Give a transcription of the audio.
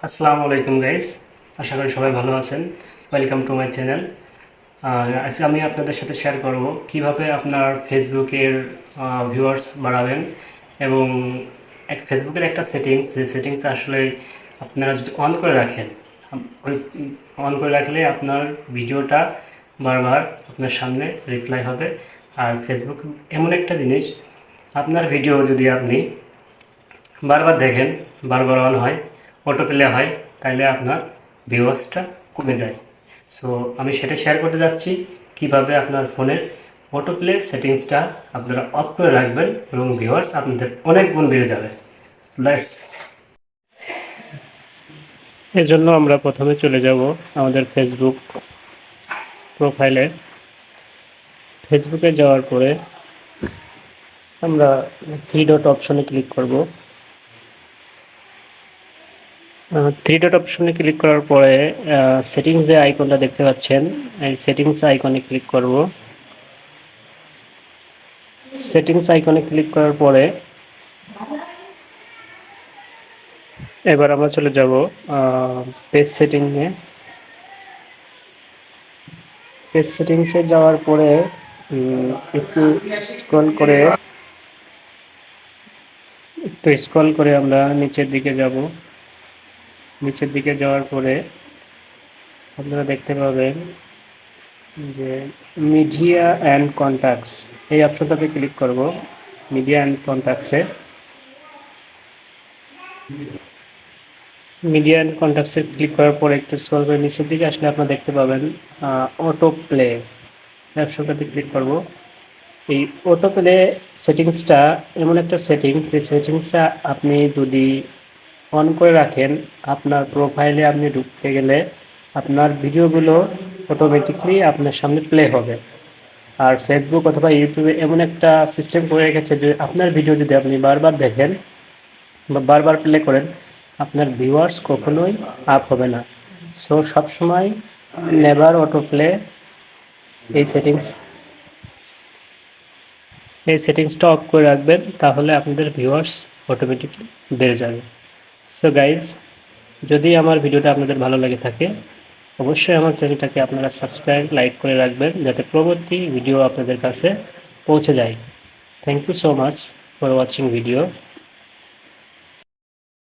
আসসালামু আলাইকুম গাইস, আশা করি সবাই ভালো আছেন। Welcome to my channel. আজকে আমি আপনাদের সাথে শেয়ার করব কিভাবে আপনার ফেসবুকের ভিউয়ার্স বাড়াবেন এবং ফেসবুকের একটা সেটিংস, যে সেটিংস আসলে আপনারা যদি অন করে রাখেন, ওই অন করে রাখলে আপনার ভিডিওটা বারবার আপনার সামনে রিপ্লাই হবে। আর ফেসবুক এমন একটা জিনিস, আপনার ভিডিও যদি আপনি বারবার দেখেন, বারবার অন হয়, অটো প্লে হয়, তাহলে আপনার ভিউয়ার্সটা কমে যায়। সো আমি সেটা শেয়ার করতে যাচ্ছি কিভাবে আপনার ফোনের অটো প্লে সেটিংসটা আপনারা অফ করে রাখবেন এবং ভিউয়ার্স আপনাদের অনেক গুণ বেড়ে যাবে। লেটস এর জন্য আমরা প্রথমে চলে যাব আমাদের ফেসবুক প্রোফাইলে। ফেসবুকে যাওয়ার পরে আমরা থ্রি ডট অপশনে ক্লিক করব। থ্রি ডট অপশনে ক্লিক করার পরে সেটিংস যে আইকনটা দেখতে পাচ্ছেন, এই সেটিংস আইকনে ক্লিক করব। সেটিংস আইকনে ক্লিক করার পরে এবার আমরা চলে যাব পেজ সেটিংয়ে। পেজ সেটিংসে যাওয়ার পরে একটু স্ক্রল করে আমরা নিচের দিকে যাব। নিচের দিকে যাওয়ার পরে আপনারা দেখতে পাবেন যে মিডিয়া অ্যান্ড কন্ট্যাক্টস, এই অপশনটাতে ক্লিক করব। মিডিয়া অ্যান্ড কন্ট্যাক্টসে মিডিয়া অ্যান্ড কন্ট্যাক্টসে ক্লিক করার পরে একটু স্ক্রল করে নিচের দিকে আসলে আপনারা দেখতে পাবেন অটো প্লে, অপশনটাতে ক্লিক করব। এই অটো প্লে সেটিংসটা এমন একটা সেটিংস, যে সেটিংসটা আপনি যদি অন করে রাখেন, আপনার প্রোফাইলে আপনি ঢুকতে গেলে আপনার ভিডিওগুলো অটোমেটিকলি আপনার সামনে প্লে হবে। আর ফেসবুক অথবা ইউটিউবে এমন একটা সিস্টেম করে রেখেছে যে আপনার ভিডিও যদি আপনি বারবার দেখেন বা বারবার প্লে করেন, আপনার ভিউয়ার্স কখনোই আপ হবে না। সো সবসময় নেভার অটো প্লে, এই সেটিংস এই সেটিংসটা অফ করে রাখবেন, তাহলে আপনাদের ভিউয়ার্স অটোমেটিকলি বেড়ে যাবে। সো গাইজ, যদি আমার ভিডিওটা আপনাদের ভালো লাগে থাকে, অবশ্যই আমার চ্যানেলটাকে আপনারা সাবস্ক্রাইব, লাইক করে রাখবেন, যাতে পরবর্তী ভিডিও আপনাদের কাছে পৌঁছে যায়। Thank you so much for watching video.